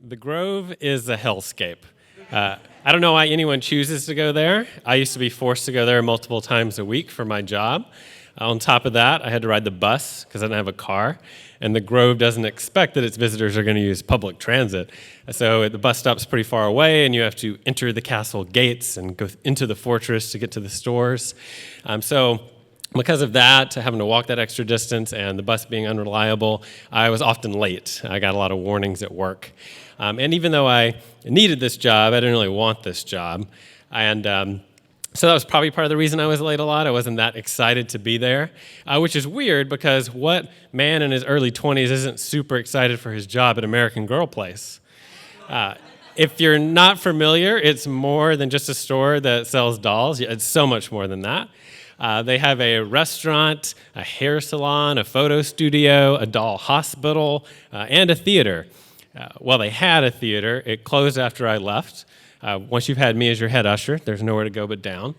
The Grove is a hellscape. I don't know why anyone chooses to go there. I used to be forced to go there multiple times a week for my job. On top of that, I had to ride the bus because I didn't have a car. And the Grove doesn't expect that its visitors are going to use public transit. So the bus stop's pretty far away, and you have to enter the castle gates and go into the fortress to get to the stores. So because of that, having to walk that extra distance and the bus being unreliable, I was often late. I got a lot of warnings at work. And even though I needed this job, I didn't really want this job. And so that was probably part of the reason I was late a lot. I wasn't that excited to be there, which is weird because what man in his early 20s isn't super excited for his job at American Girl Place? If you're not familiar, it's more than just a store that sells dolls. It's so much more than that. They have a restaurant, a hair salon, a photo studio, a doll hospital, and a theater. Well, they had a theater. It closed after I left. Once you've had me as your head usher, there's nowhere to go but down.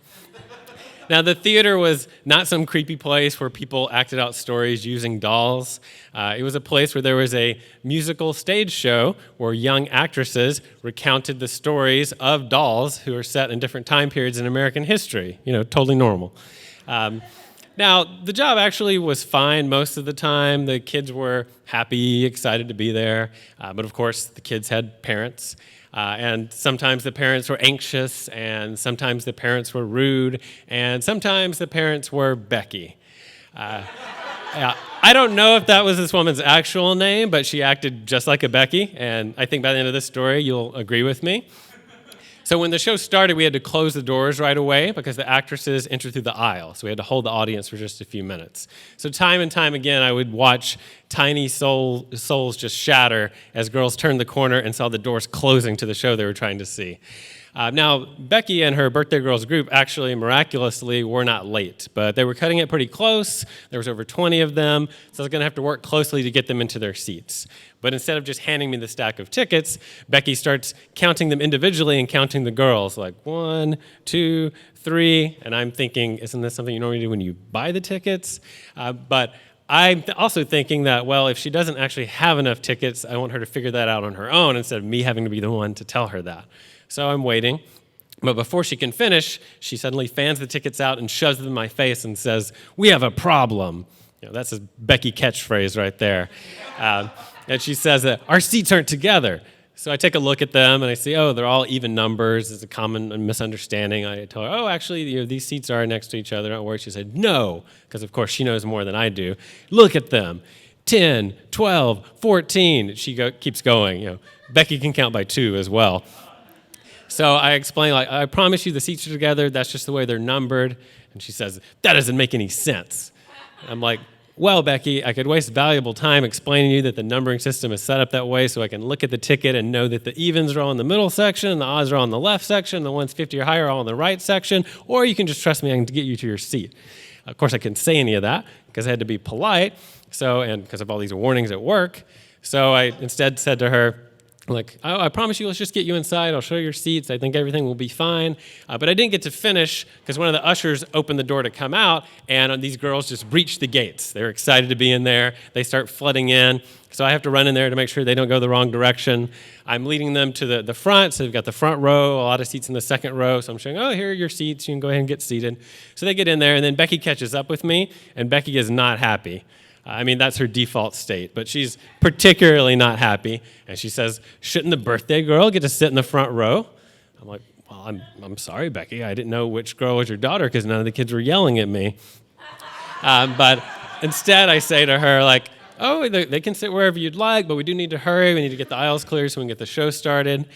Now, the theater was not some creepy place where people acted out stories using dolls. It was a place where there was a musical stage show where young actresses recounted the stories of dolls who are set in different time periods in American history. You know, totally normal. Now, the job actually was fine most of the time. The kids were happy, excited to be there. But of course, the kids had parents. And sometimes the parents were anxious, and sometimes the parents were rude, and sometimes the parents were Becky. I don't know if that was this woman's actual name, but she acted just like a Becky, and I think by the end of this story, you'll agree with me. So when the show started, we had to close the doors right away because the actresses entered through the aisle. So we had to hold the audience for just a few minutes. So time and time again, I would watch tiny souls just shatter as girls turned the corner and saw the doors closing to the show they were trying to see. Now, Becky and her birthday girls group actually miraculously were not late, but they were cutting it pretty close. There was over 20 of them, so I was going to have to work closely to get them into their seats. But instead of just handing me the stack of tickets, Becky starts counting them individually and counting the girls, like 1, 2, 3, and I'm thinking, isn't this something you normally do when you buy the tickets? But I'm also thinking that, well, if she doesn't actually have enough tickets, I want her to figure that out on her own instead of me having to be the one to tell her that. So I'm waiting, but before she can finish, she suddenly fans the tickets out and shoves them in my face and says, "We have a problem." You know, that's a Becky catchphrase right there. And she says that our seats aren't together. So I take a look at them and I see, oh, they're all even numbers. It's a common misunderstanding. I tell her, oh, actually, these seats are next to each other. Don't worry. She said, no, because of course she knows more than I do. Look at them. 10, 12, 14. She keeps going. Becky can count by 2 as well. So I explain, I promise you the seats are together. That's just the way they're numbered. And she says, that doesn't make any sense. I'm like, well, Becky, I could waste valuable time explaining to you that the numbering system is set up that way so I can look at the ticket and know that the evens are all in the middle section and the odds are all in the left section, the ones 50 or higher are all in the right section, or you can just trust me, I can get you to your seat. Of course, I couldn't say any of that because I had to be polite, and because of all these warnings at work. So I instead said to her, I promise you, let's just get you inside. I'll show you your seats. I think everything will be fine. But I didn't get to finish because one of the ushers opened the door to come out, and these girls just breached the gates. They were excited to be in there. They start flooding in. So I have to run in there to make sure they don't go the wrong direction. I'm leading them to the front. So they've got the front row, a lot of seats in the second row. So I'm showing, oh, here are your seats. You can go ahead and get seated. So they get in there, and then Becky catches up with me, and Becky is not happy. That's her default state, but she's particularly not happy. And she says, shouldn't the birthday girl get to sit in the front row? I'm like, well, I'm sorry, Becky. I didn't know which girl was your daughter because none of the kids were yelling at me. But instead, I say to her, oh, they can sit wherever you'd like, but we do need to hurry. We need to get the aisles clear so we can get the show started.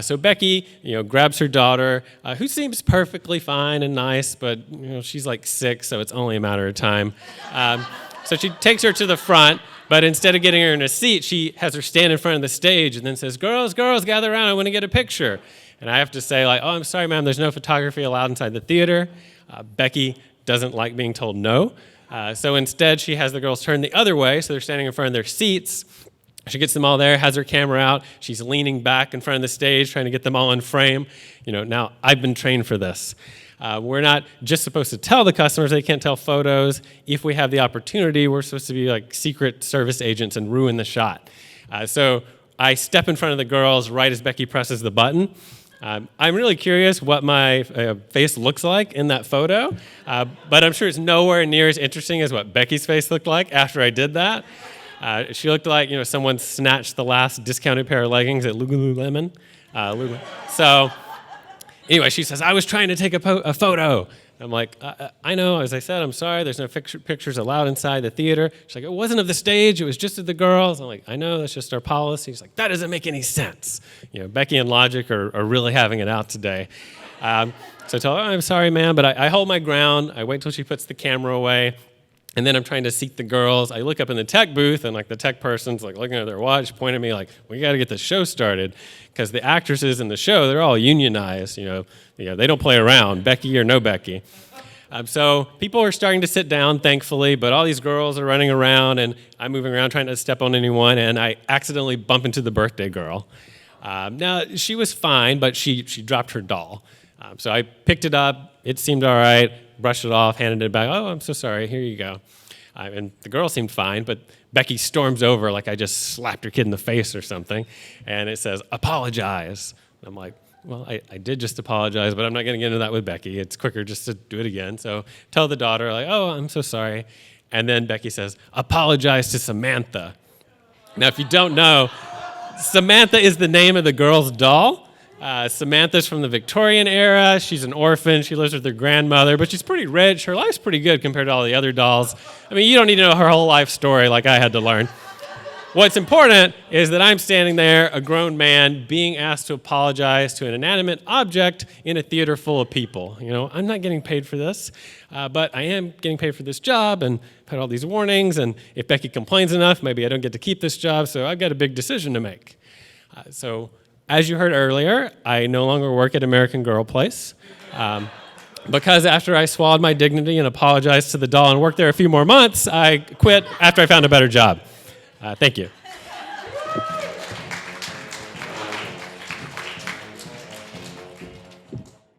So Becky, grabs her daughter, who seems perfectly fine and nice, but she's like 6, so it's only a matter of time. So she takes her to the front, but instead of getting her in a seat, she has her stand in front of the stage and then says, girls, gather around. I want to get a picture. And I have to say, oh, I'm sorry, ma'am, there's no photography allowed inside the theater. Becky doesn't like being told no. So instead, she has the girls turn the other way, so they're standing in front of their seats. She gets them all there, has her camera out. She's leaning back in front of the stage, trying to get them all in frame. Now, I've been trained for this. We're not just supposed to tell the customers they can't tell photos. If we have the opportunity, we're supposed to be like secret service agents and ruin the shot. So I step in front of the girls right as Becky presses the button. I'm really curious what my face looks like in that photo, but I'm sure it's nowhere near as interesting as what Becky's face looked like after I did that. She looked like someone snatched the last discounted pair of leggings at Lululemon. So anyway, she says, I was trying to take a photo. I'm like, I know, as I said, I'm sorry, there's no pictures allowed inside the theater. She's like, it wasn't of the stage, it was just of the girls. I'm like, I know, that's just our policy. She's like, that doesn't make any sense. Becky and Logic are really having it out today. So I tell her, I'm sorry, ma'am, but I hold my ground. I wait till she puts the camera away. And then I'm trying to seat the girls. I look up in the tech booth, and the tech person's looking at their watch, pointing at me we got to get the show started, because the actresses in the show, they're all unionized. They don't play around, Becky or no Becky. So people are starting to sit down, thankfully, but all these girls are running around, and I'm moving around trying to step on anyone, and I accidentally bump into the birthday girl. Now, she was fine, but she dropped her doll. So I picked it up. It seemed all right. Brushed it off, handed it back. Oh, I'm so sorry. Here you go. And the girl seemed fine, but Becky storms over like I just slapped her kid in the face or something. And it says, apologize. And I'm like, well, I did just apologize, but I'm not going to get into that with Becky. It's quicker just to do it again. So tell the daughter, oh, I'm so sorry. And then Becky says, apologize to Samantha. Now, if you don't know, Samantha is the name of the girl's doll. Samantha's from the Victorian era. She's an orphan. She lives with her grandmother, but she's pretty rich. Her life's pretty good compared to all the other dolls. I mean, you don't need to know her whole life story like I had to learn. What's important is that I'm standing there, a grown man, being asked to apologize to an inanimate object in a theater full of people. I'm not getting paid for this, but I am getting paid for this job, and I've had all these warnings, and if Becky complains enough, maybe I don't get to keep this job, so I've got a big decision to make. As you heard earlier, I no longer work at American Girl Place, because after I swallowed my dignity and apologized to the doll and worked there a few more months, I quit after I found a better job. Thank you.